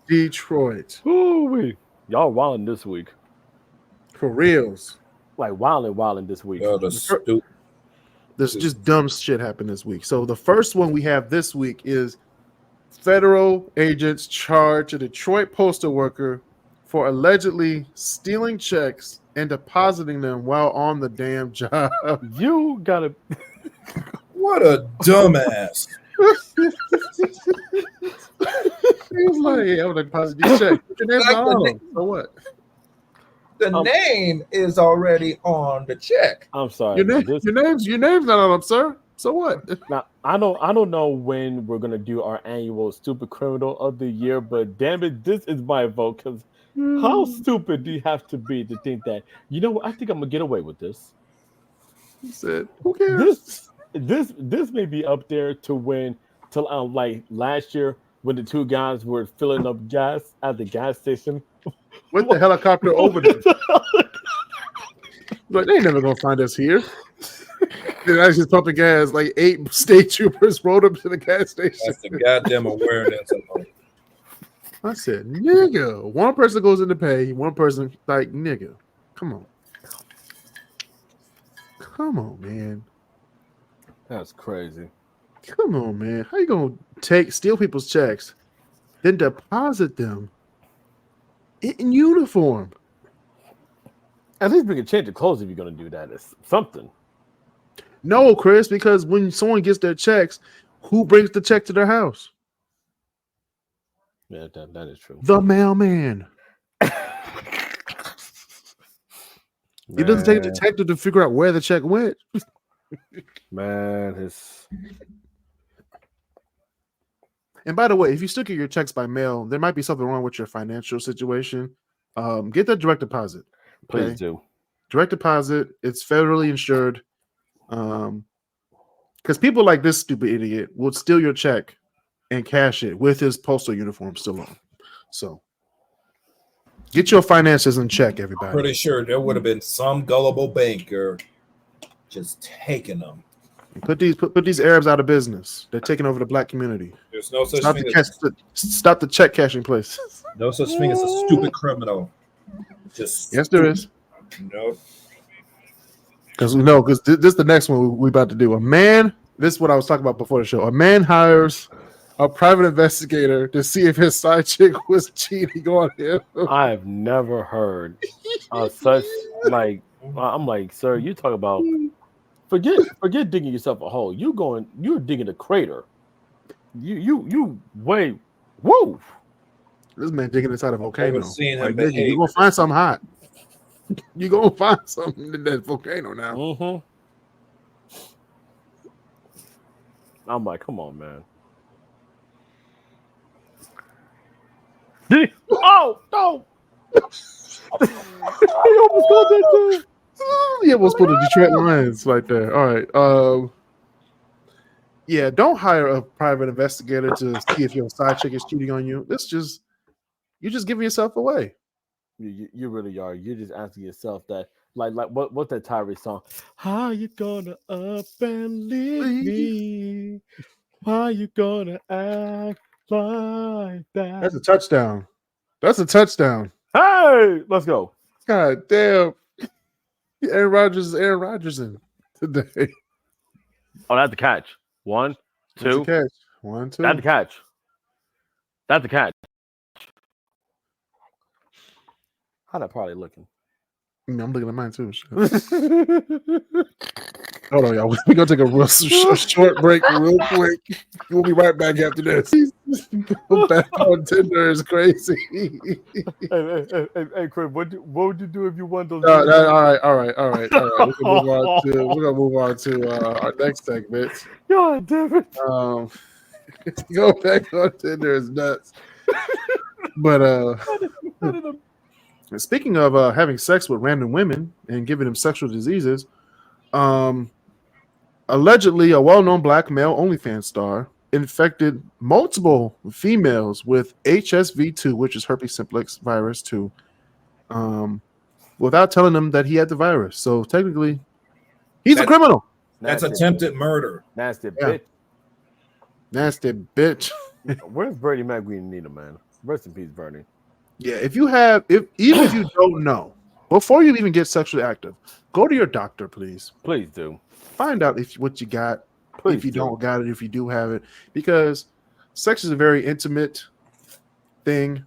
Speaker 3: Detroit.
Speaker 1: Ooh-wee. Y'all wilding this week.
Speaker 3: For reals.
Speaker 1: Like wilding this week.
Speaker 2: Well,
Speaker 3: There's just dumb shit happened this week. So the first one we have this week is federal agents charge a Detroit postal worker for allegedly stealing checks and depositing them while on the damn job.
Speaker 1: You gotta.
Speaker 2: what a dumbass.
Speaker 3: He was like, "Yeah, I'm gonna deposit these checks." Your name's not on them. So what?
Speaker 2: The name is already on the check.
Speaker 1: I'm sorry.
Speaker 3: Your name's not on them, sir. So what?
Speaker 1: Now I don't know when we're gonna do our annual stupid criminal of the year, but damn it, this is my vote. Because how stupid do you have to be to think that you know what? I think I'm gonna get away with this.
Speaker 3: He said, "Who cares?"
Speaker 1: This may be up there to when like last year when the 2 guys were filling up gas at the gas station.
Speaker 3: With the helicopter over them. Like, they ain't never gonna find us here. Then I just pumping gas. Like 8 state troopers rolled up to the gas station.
Speaker 2: That's the goddamn awareness of
Speaker 3: I said, nigga. One person goes in to pay. One person like, nigga. Come on. Come on, man.
Speaker 1: That's crazy.
Speaker 3: Come on, man. How you gonna steal people's checks, then deposit them in uniform?
Speaker 1: At least we can change the clothes if you're gonna do that. It's something.
Speaker 3: No, Chris, because when someone gets their checks, who brings the check to their house?
Speaker 1: Yeah, that is true.
Speaker 3: The mailman. It doesn't take a detective to figure out where the check went.
Speaker 1: Man, it's...
Speaker 3: And by the way, if you still get your checks by mail, there might be something wrong with your financial situation. Get that direct deposit. Okay?
Speaker 1: Please do.
Speaker 3: Direct deposit. It's federally insured. Because people like this stupid idiot will steal your check and cash it with his postal uniform still on. So get your finances in check, everybody.
Speaker 2: pretty sure there would have been some gullible banker just taking them.
Speaker 3: Put these Arabs out of business. They're taking over the black community.
Speaker 2: There's no such
Speaker 3: Stop
Speaker 2: thing
Speaker 3: stop the check cashing place.
Speaker 2: no such thing as a stupid criminal. Just
Speaker 3: Yes, there is.
Speaker 2: no.
Speaker 3: Because this is the next one we about to do. This is what I was talking about before the show. A man hires a private investigator to see if his side chick was cheating on him.
Speaker 1: I've never heard of such like. I'm like, sir, you talk about forget digging yourself a hole. You're digging a crater. You wait. Whoa!
Speaker 3: This man digging inside a volcano.
Speaker 2: Seeing him
Speaker 3: Like,
Speaker 2: behave.
Speaker 3: you're gonna find something hot. You're gonna find something in that volcano now.
Speaker 1: Mm-hmm. I'm like, come on, man. Did he? Oh no! He almost got that too.
Speaker 3: He almost put the Detroit Lions right there. All right. Yeah, don't hire a private investigator to see if your side chick is cheating on you. You're just giving yourself away.
Speaker 1: You really are. You're just asking yourself that, like what's that Tyrese song? How you gonna up and leave me? Why you gonna act like that?
Speaker 3: That's a touchdown. That's a touchdown.
Speaker 1: Hey, let's go.
Speaker 3: God damn. Aaron Rodgers is Aaron Rodgerson today.
Speaker 1: Oh, that's the catch. 1, 2.
Speaker 3: That's a catch. 1, 2.
Speaker 1: That's the catch. That's the catch. How that probably looking?
Speaker 3: I'm looking at mine too. Hold on, y'all. We're going to take a real short break real quick. We'll be right back after this. Go back on Tinder is crazy.
Speaker 1: Hey, Chris, what would you do if you won those?
Speaker 3: All right. We're gonna move on to our next segment.
Speaker 1: God damn it.
Speaker 3: Go back on Tinder is nuts. But speaking of having sex with random women and giving them sexual diseases, allegedly a well-known black male OnlyFans star infected multiple females with HSV2, which is herpes simplex virus 2, without telling them that he had the virus. So technically, he's a criminal.
Speaker 2: That's attempted murder.
Speaker 1: Nasty
Speaker 3: Yeah.
Speaker 1: bitch.
Speaker 3: Nasty bitch.
Speaker 1: Where's Bernie McGueenita, man? Rest in peace, Bernie.
Speaker 3: Yeah, even if you don't know, before you even get sexually active, go to your doctor, please.
Speaker 1: Please do.
Speaker 3: Find out what you got.
Speaker 1: Please
Speaker 3: if you
Speaker 1: do.
Speaker 3: don't got it, if you do have it, because sex is a very intimate thing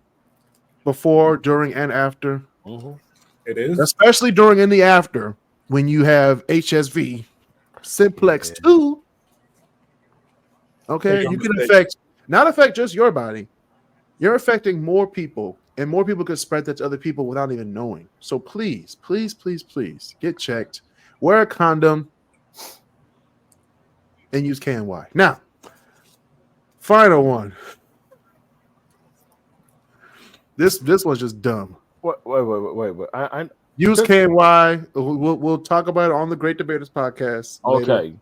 Speaker 3: before, during, and after.
Speaker 1: Mm-hmm.
Speaker 2: It is.
Speaker 3: Especially during and the after when you have HSV, simplex 2. Okay, you can not affect just your body. You're affecting more people, and more people could spread that to other people without even knowing. So please, please, please, please get checked. Wear a condom and use KNY. Now, final one. This was just dumb.
Speaker 1: Wait. I
Speaker 3: Use KNY. We'll talk about it on the Great Debaterz podcast.
Speaker 1: okay.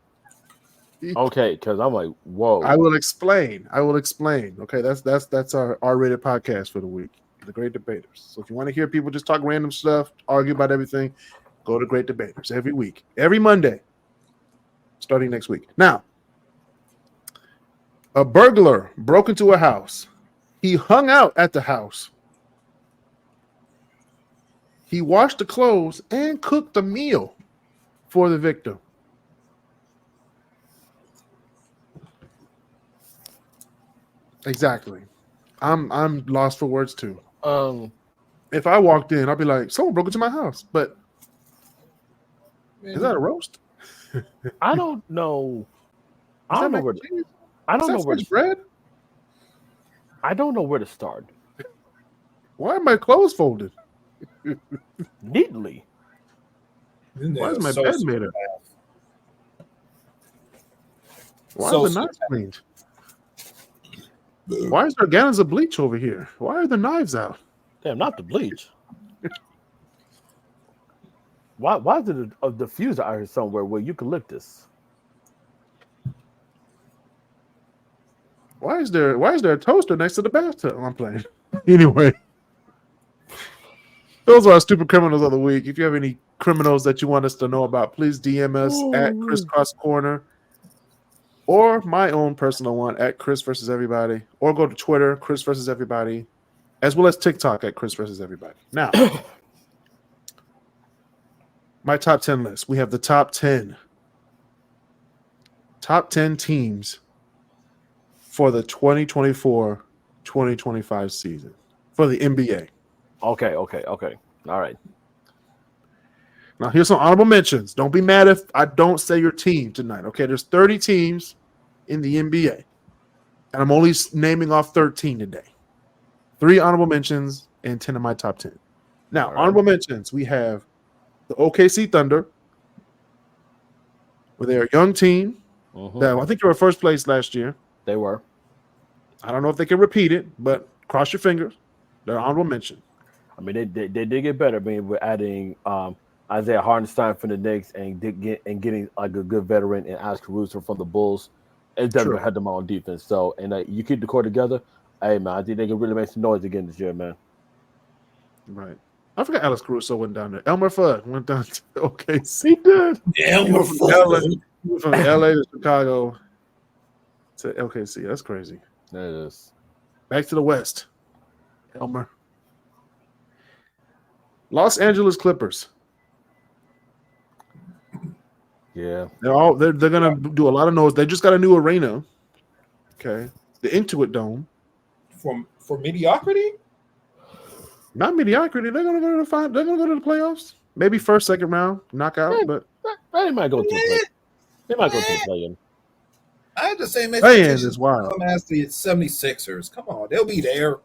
Speaker 1: Okay, because I'm like, whoa.
Speaker 3: I will explain. Okay, that's our R-rated podcast for the week, the Great Debaterz. So if you want to hear people just talk random stuff, argue about everything, go to Great Debaterz every week, every Monday. starting next week. Now, a burglar broke into a house. He hung out at the house. He washed the clothes and cooked a meal for the victim. Exactly. I'm lost for words too. If I walked in, I'd be like, someone broke into my house. But is that a roast?
Speaker 1: I don't know.
Speaker 3: I don't know where. I don't know where bread.
Speaker 1: I don't know where to start.
Speaker 3: Why are my clothes folded
Speaker 1: neatly?
Speaker 3: Why is my bed made up? Why is the knives cleaned? Why is there gallons of bleach over here? Why are the knives out?
Speaker 1: Damn, not the bleach. Why is it a diffuser out here somewhere where eucalyptus?
Speaker 3: Why is there a toaster next to the bathtub? I'm playing. Anyway, those are our stupid criminals of the week. If you have any criminals that you want us to know about, please DM us at KrisCross Corner, or my own personal one at Kris versus Everybody, or go to Twitter, Kris versus Everybody, as well as TikTok at Kris versus Everybody. Now, my top 10 list. We have the top 10 teams for the 2024-2025 season for the NBA.
Speaker 1: Okay. All right.
Speaker 3: Now, here's some honorable mentions. Don't be mad if I don't say your team tonight, okay? There's 30 teams in the NBA, and I'm only naming off 13 today. 3 honorable mentions and 10 of my top 10. Now, honorable mentions, we have the OKC Thunder, where they're a young team. That I think they were first place last year.
Speaker 1: They were.
Speaker 3: I don't know if they can repeat it, but cross your fingers. They're honorable mention.
Speaker 1: I mean, they did get better. I mean, we're adding Isaiah Hartenstein from the Knicks and getting like a good veteran in Alex Caruso from the Bulls. It definitely had them on defense. So, and you keep the core together. Hey, man, I think they can really make some noise again this year, man.
Speaker 3: Right. I forgot Alex Caruso went down there. Elmer Fudd went down to OKC. He did.
Speaker 2: Elmer Fudd.
Speaker 3: From LA to Chicago to OKC. That's crazy.
Speaker 1: That is.
Speaker 3: Back to the West. Elmer. Los Angeles Clippers.
Speaker 1: Yeah.
Speaker 3: They're gonna do a lot of noise. They just got a new arena. Okay. The Intuit Dome.
Speaker 2: For mediocrity?
Speaker 3: Not mediocrity. They're gonna go to the playoffs. Maybe first, second round, knockout, but
Speaker 1: they might go to the play. They might go to the play-in.
Speaker 2: I had the same
Speaker 3: expectations as wild.
Speaker 2: Come as the 76ers. Come on, they'll be there.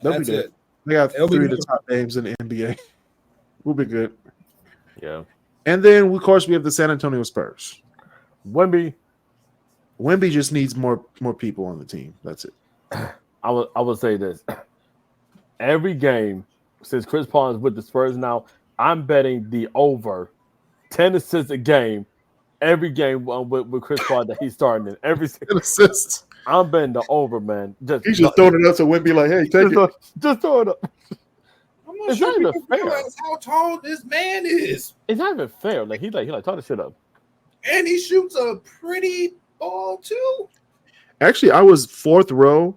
Speaker 3: They'll be there. They got 3 of the top names in the NBA. We'll be good.
Speaker 1: Yeah.
Speaker 3: And then, of course, we have the San Antonio Spurs.
Speaker 1: Wemby
Speaker 3: just needs more people on the team. That's it.
Speaker 1: I would say this. Every game since Chris Paul is with the Spurs now, I'm betting the over 10 assists a game. Every game with Chris Paul that he's starting in. Every
Speaker 3: 10 assists.
Speaker 1: I'm betting the over, man.
Speaker 3: He's just throwing it up to Wemby like, hey, take it.
Speaker 1: Just throw it up.
Speaker 2: I'm not sure people realize how tall this man is.
Speaker 1: It's not even fair. Like he talk the shit up.
Speaker 2: And he shoots a pretty ball too.
Speaker 3: Actually, I was 4th row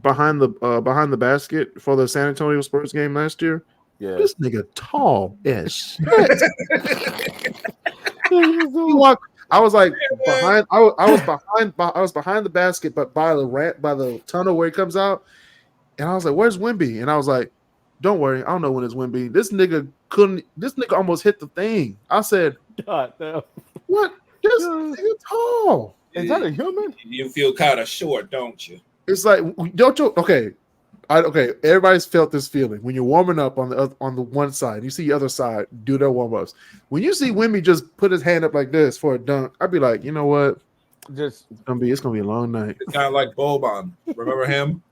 Speaker 3: behind the basket for the San Antonio Spurs game last year.
Speaker 1: Yeah.
Speaker 3: This nigga tall as shit. I was like behind. I was behind the basket, but by the tunnel where he comes out, and I was like, "Where's Wemby?" And I was like, "Don't worry, I don't know when it's Wemby." This nigga almost hit the thing. I said,
Speaker 1: God damn.
Speaker 3: What? This nigga tall.
Speaker 1: Is that a human?
Speaker 2: You feel kind of short, don't you?
Speaker 3: It's like, don't you? Okay. Everybody's felt this feeling when you're warming up on the one side. You see the other side do their warm ups. When you see Wemby just put his hand up like this for a dunk, I'd be like, you know what? It's gonna be a long night.
Speaker 2: It's kind of like Boban. Remember him?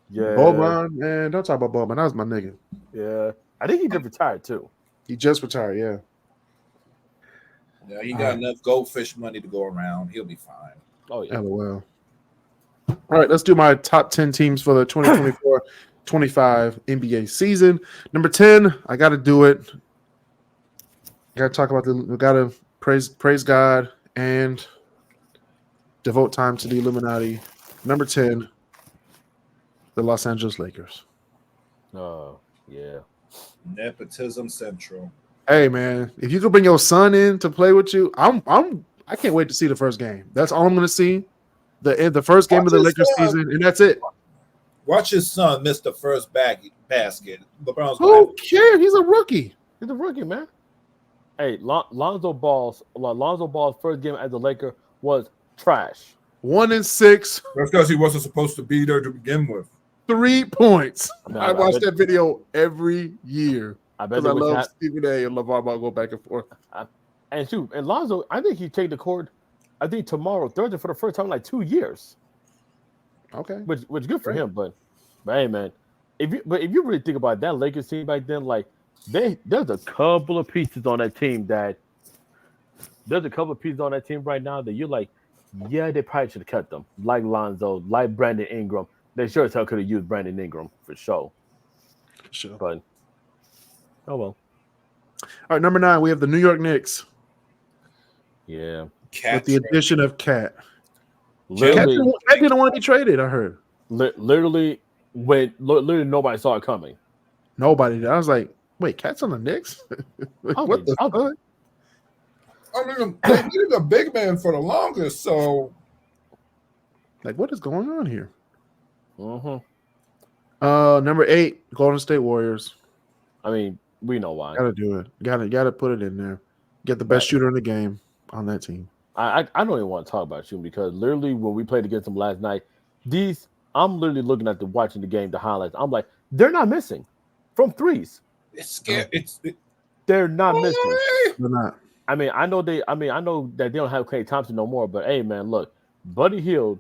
Speaker 1: Yeah.
Speaker 3: Boban, man, don't talk about Boban. That was my nigga.
Speaker 1: Yeah, I think he just retired too.
Speaker 3: He just retired. Yeah.
Speaker 2: Yeah, he got enough goldfish money to go around. He'll be fine.
Speaker 1: Oh yeah.
Speaker 3: LOL. All right, let's do my top 10 teams for the 2024-25 NBA season. Number 10, I got to do it. We got to praise God and devote time to the Illuminati. Number 10, the Los Angeles Lakers.
Speaker 1: Oh, yeah.
Speaker 2: Nepotism Central.
Speaker 3: Hey man, if you could bring your son in to play with you, I can't wait to see the first game. That's all I'm going to see. The first game of the Lakers season, and that's it.
Speaker 2: Watch his son miss the first basket. LeBron's
Speaker 3: Who cares? He's a rookie.
Speaker 1: He's a rookie, man. Hey, Lonzo Ball's first game as a Laker was trash.
Speaker 3: 1-6.
Speaker 2: That's because he wasn't supposed to be there to begin with.
Speaker 3: 3 points.
Speaker 1: Man,
Speaker 3: I watch that video every year.
Speaker 1: I bet
Speaker 3: Because I love Stephen A. and LeVar Ball go back and forth.
Speaker 1: And Lonzo, I think he take the court. I think tomorrow, Thursday, for the first time in like 2 years.
Speaker 3: Okay,
Speaker 1: which good for him. But hey, man, if you really think about that Lakers team back then, like there's a couple of pieces on that team right now that you're like, yeah, they probably should have cut them, like Lonzo, like Brandon Ingram. They sure as hell could have used Brandon Ingram for sure.
Speaker 3: Sure.
Speaker 1: But oh well.
Speaker 3: All right, number 9, we have the New York Knicks.
Speaker 1: Yeah.
Speaker 3: With the addition of Cat.
Speaker 1: Literally,
Speaker 3: Cat didn't want to be traded, I heard.
Speaker 1: Literally nobody saw it coming.
Speaker 3: Nobody did. I was like, wait, Cat's on the Knicks? What the fuck?
Speaker 2: I mean, they needed a big man for the longest, so
Speaker 3: Like, what is going on here?
Speaker 1: Mm-hmm.
Speaker 3: Number 8, Golden State Warriors.
Speaker 1: I mean, we know why.
Speaker 3: Gotta do it. Gotta put it in there. Get the best shooter in the game on that team.
Speaker 1: I don't even want to talk about shooting because literally when we played against them last night, I'm literally looking at watching the game, the highlights. I'm like, they're not missing from threes.
Speaker 2: it's scary.
Speaker 1: They're not missing.
Speaker 3: They're not.
Speaker 1: I know that they don't have Klay Thompson no more, but hey, man, look, Buddy Hield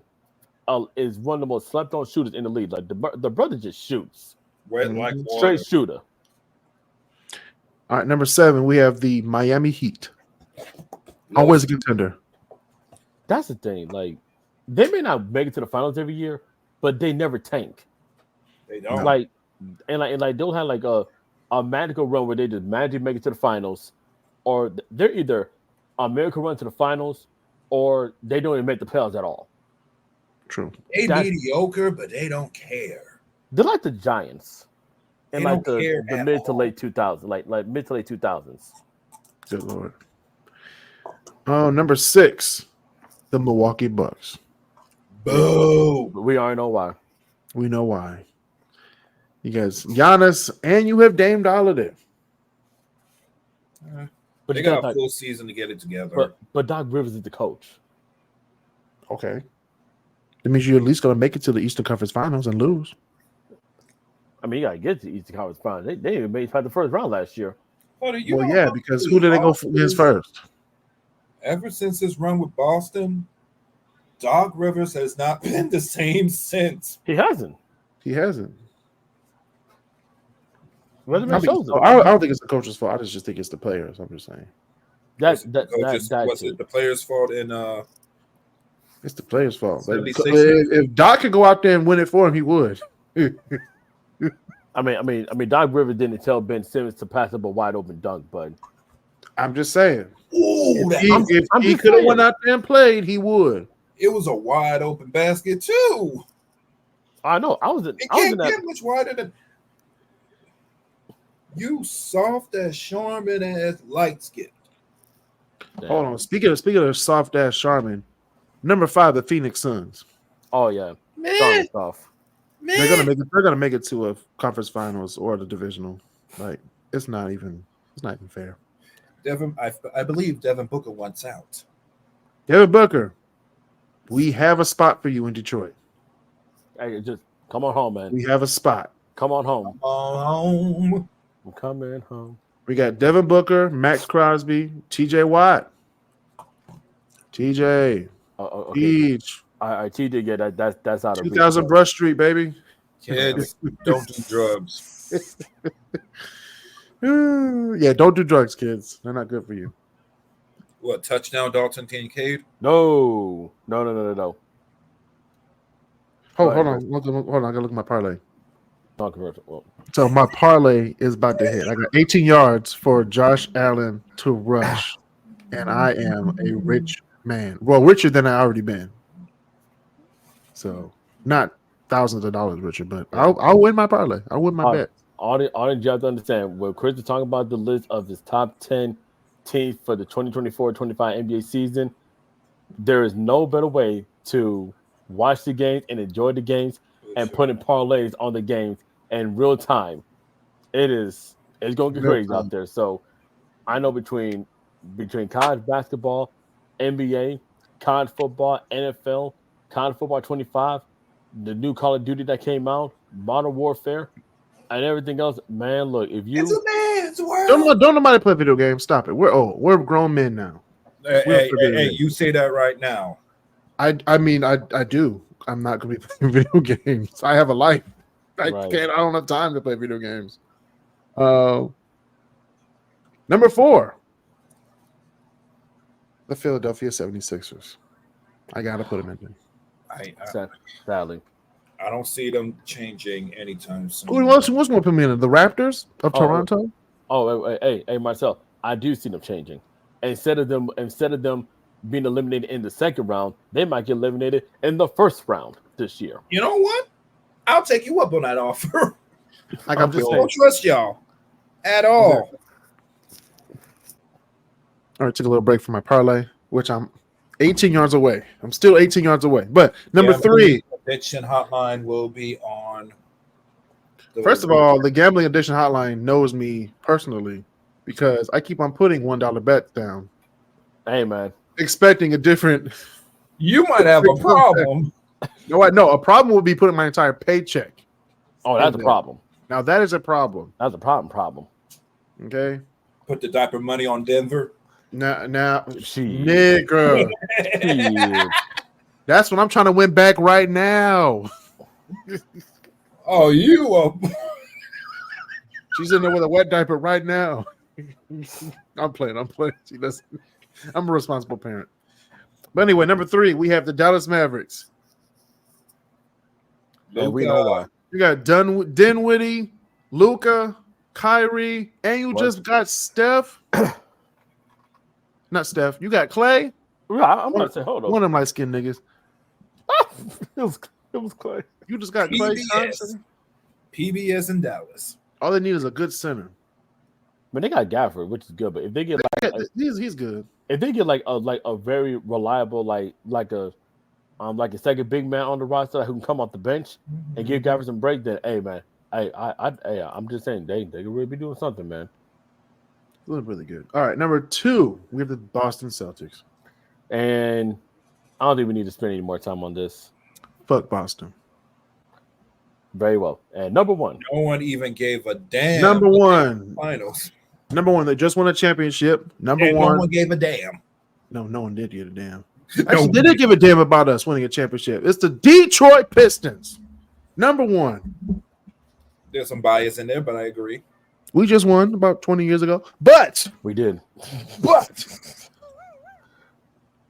Speaker 1: is one of the most slept on shooters in the league. Like the brother just shoots.
Speaker 2: Wet like water.
Speaker 1: Straight shooter.
Speaker 3: All right, number 7, we have the Miami Heat. Always a contender.
Speaker 1: That's the thing. Like, they may not make it to the finals every year, but they never tank.
Speaker 2: They don't.
Speaker 1: Like they'll have like a magical run where they just magically make it to the finals, or they're either a miracle run to the finals, or they don't even make the playoffs at all.
Speaker 3: True.
Speaker 2: They mediocre, but they don't care.
Speaker 1: They're like the Giants in
Speaker 2: They
Speaker 1: like
Speaker 2: don't care
Speaker 1: the
Speaker 2: at
Speaker 1: mid to
Speaker 2: all.
Speaker 1: late 2000s, like mid to late 2000s.
Speaker 3: Good Lord. Oh, number 6, the Milwaukee Bucks.
Speaker 2: Boo.
Speaker 1: We already know why.
Speaker 3: We know why. You guys, Giannis, and you have Dame Holiday.
Speaker 1: But
Speaker 2: They
Speaker 1: you
Speaker 2: got
Speaker 1: got
Speaker 2: a full season to get it together.
Speaker 1: but Doc Rivers is the coach.
Speaker 3: Okay. That means you're at least going to make it to the Eastern Conference Finals and lose.
Speaker 1: I mean, you gotta get to the Eastern Conference Finals. They even made it past the first round last year.
Speaker 2: Well,
Speaker 3: Yeah, because who did they go against first?
Speaker 2: Ever since his run with Boston, Doc Rivers has not been the same since.
Speaker 1: He hasn't.
Speaker 3: He hasn't.
Speaker 1: Resume
Speaker 3: I
Speaker 1: shows it.
Speaker 3: don't think it's the coach's fault. I just think it's the players. I'm just saying.
Speaker 2: Was it the players' fault?
Speaker 3: It's the players' fault. Like,
Speaker 2: 76?
Speaker 3: if Doc could go out there and win it for him, he would.
Speaker 1: I mean, Doc Rivers didn't tell Ben Simmons to pass up a wide open dunk, but
Speaker 3: I'm just saying.
Speaker 2: Ooh,
Speaker 3: If he could have went out there and played, he would.
Speaker 2: it was a wide open basket too.
Speaker 1: I know.
Speaker 2: It can't get much wider than you. Soft as Charmin as light skin.
Speaker 3: Hold on. Speaking of soft ass Charmin, number 5, the Phoenix Suns.
Speaker 1: Oh yeah,
Speaker 2: Man,
Speaker 1: off.
Speaker 3: They're gonna make it. They're gonna make it to a conference finals or the divisional. Like it's not even fair.
Speaker 2: I believe Devin Booker wants out.
Speaker 3: Devin Booker, we have a spot for you in Detroit.
Speaker 1: Hey, just come on home, man.
Speaker 3: We have a spot.
Speaker 1: Come on home.
Speaker 2: Home.
Speaker 1: I'm coming home.
Speaker 3: We got Devin Booker, Max Crosby, T.J. Watt. TJ.
Speaker 1: Okay.
Speaker 3: Each.
Speaker 1: TJ, yeah, that's out of
Speaker 3: 2000
Speaker 1: reach,
Speaker 3: Brush Street, baby.
Speaker 2: Kids, don't do drugs.
Speaker 3: Yeah, don't do drugs, kids. They're not good for you.
Speaker 2: What, touchdown Dalton Kincaid?
Speaker 1: No.
Speaker 3: Hold on. Hold on. I gotta look at my parlay. So my parlay is about to hit. I got 18 yards for Josh Allen to rush and I am a rich man. Well, richer than I already been. So not thousands of dollars richer, but I'll win my parlay. I'll win my bet.
Speaker 1: All the you have to understand when Kris is talking about the list of his top 10 teams for the 2024-25 NBA season, there is no better way to watch the games and enjoy the games and put in parlays on the games in real time. It's going to get crazy out there. So I know between college basketball, NBA, college football, NFL, college football 25, the new Call of Duty that came out, Modern Warfare, and everything else, man. Look, if you
Speaker 2: it's a man's world.
Speaker 3: Don't nobody play video games. Stop it. We're old. We're grown men now.
Speaker 2: Hey, you say that right now.
Speaker 3: I mean, I do. I'm not going to be playing video games. I have a life. I don't have time to play video games. Number 4, the Philadelphia 76ers. I got to put them in there.
Speaker 1: Sadly.
Speaker 2: I don't see them changing anytime soon.
Speaker 3: Who else going to put me in? The Raptors of Toronto?
Speaker 1: Hey, Marcel, I do see them changing. Instead of them being eliminated in the second round, they might get eliminated in the first round this year.
Speaker 2: You know what? I'll take you up on that offer.
Speaker 3: Like I'm just saying.
Speaker 2: I don't trust y'all at all.
Speaker 3: All right, took a little break from my parlay, which I'm 18 yards away. I'm still 18 yards away. But number 3.
Speaker 2: Addiction hotline will be on.
Speaker 3: First of all, the gambling addiction hotline knows me personally because I keep on putting $1 bets down.
Speaker 1: Hey, man.
Speaker 3: Expecting a different.
Speaker 2: You might have a problem.
Speaker 3: No, a problem would be putting my entire paycheck.
Speaker 1: Oh, that's a problem.
Speaker 3: Now, that is a problem.
Speaker 1: That's a problem.
Speaker 3: Okay.
Speaker 2: Put the diaper money on Denver.
Speaker 3: Now, nigga. That's what I'm trying to win back right now.
Speaker 2: Oh, you are.
Speaker 3: She's in there with a wet diaper right now. I'm playing. She doesn't. I'm a responsible parent. But anyway, number 3, we have the Dallas Mavericks.
Speaker 1: And we know why.
Speaker 3: You got Dinwiddie, Luka, Kyrie, and you just got Steph. Not Steph. You got Clay.
Speaker 1: I'm going to say, hold on.
Speaker 3: One of them light-skinned niggas.
Speaker 1: It was Clay.
Speaker 3: You just got Clay Thompson.
Speaker 2: PBS in Dallas.
Speaker 3: All they need is a good center.
Speaker 1: But they got Gafford, which is good. But if they get
Speaker 3: he's good.
Speaker 1: If they get like a very reliable like a second big man on the roster who can come off the bench and give Gafford some break, then hey man, I'm just saying they can really be doing something, man.
Speaker 3: Really good. All right, number 2, we have the Boston Celtics.
Speaker 1: And I don't think we need to spend any more time on this.
Speaker 3: Fuck Boston.
Speaker 1: Very well. And number 1.
Speaker 2: No one even gave a damn.
Speaker 3: Number 1.
Speaker 2: Finals.
Speaker 3: Number 1, they just won a championship.
Speaker 2: No one gave a damn.
Speaker 3: No one did give a damn. Actually, they didn't give a damn about us winning a championship. It's the Detroit Pistons. Number 1.
Speaker 2: There's some bias in there, but I agree.
Speaker 3: We just won about 20 years ago. But
Speaker 1: we did.
Speaker 3: But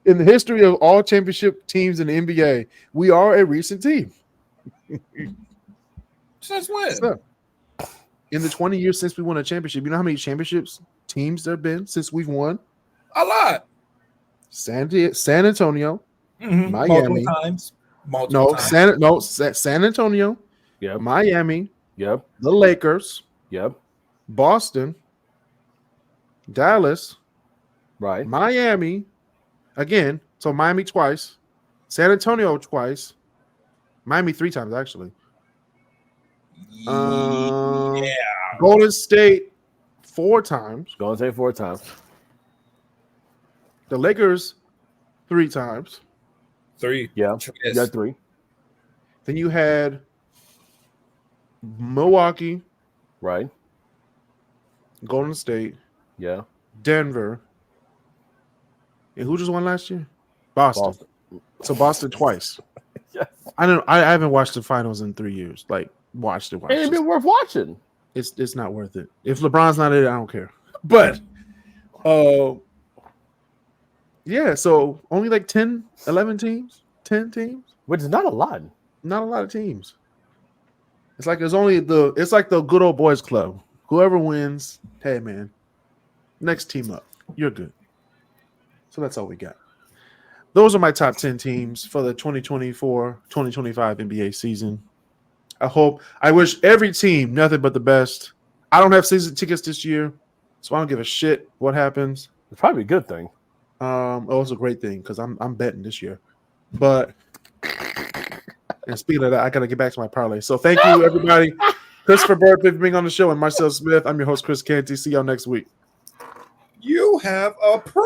Speaker 3: in the history of all championship teams in the NBA, we are a recent team.
Speaker 2: Since when?
Speaker 3: So, in the 20 years since we won a championship, you know how many championships teams there have been since we've won?
Speaker 2: A lot.
Speaker 3: San Antonio, Miami.
Speaker 2: Multiple times.
Speaker 3: San Antonio,
Speaker 1: yep.
Speaker 3: Miami,
Speaker 1: yep.
Speaker 3: The Lakers,
Speaker 1: yep.
Speaker 3: Boston, Dallas,
Speaker 1: right,
Speaker 3: Miami, again, so Miami twice, San Antonio twice, Miami 3 times actually.
Speaker 2: Yeah.
Speaker 3: Golden State 4 times.
Speaker 1: Golden State 4 times.
Speaker 3: The Lakers 3 times.
Speaker 2: 3.
Speaker 1: Yeah.
Speaker 2: Yes.
Speaker 1: Yeah, 3.
Speaker 3: Then you had Milwaukee.
Speaker 1: Right.
Speaker 3: Golden State.
Speaker 1: Yeah.
Speaker 3: Denver. And who just won last year? Boston. So Boston twice.
Speaker 1: Yes.
Speaker 3: I haven't watched the finals in 3 years. Like watched it.
Speaker 1: It ain't been worth watching.
Speaker 3: It's not worth it. If LeBron's not in it, I don't care. But yeah, so only like 10, 11 teams, 10 teams.
Speaker 1: Which is not a lot.
Speaker 3: Not a lot of teams. It's like it's like the good old boys club. Whoever wins, hey man, next team up. You're good. So that's all we got. Those are my top 10 teams for the 2024-2025 NBA season. I wish every team nothing but the best. I don't have season tickets this year, so I don't give a shit what happens.
Speaker 1: It's probably a good thing.
Speaker 3: It's a great thing because I'm betting this year. But and speaking of that, I gotta get back to my parlay. So thank you, everybody. Christopher Bird for being on the show, and Marcel Smith. I'm your host, Kris Canty. See y'all next week.
Speaker 2: You have a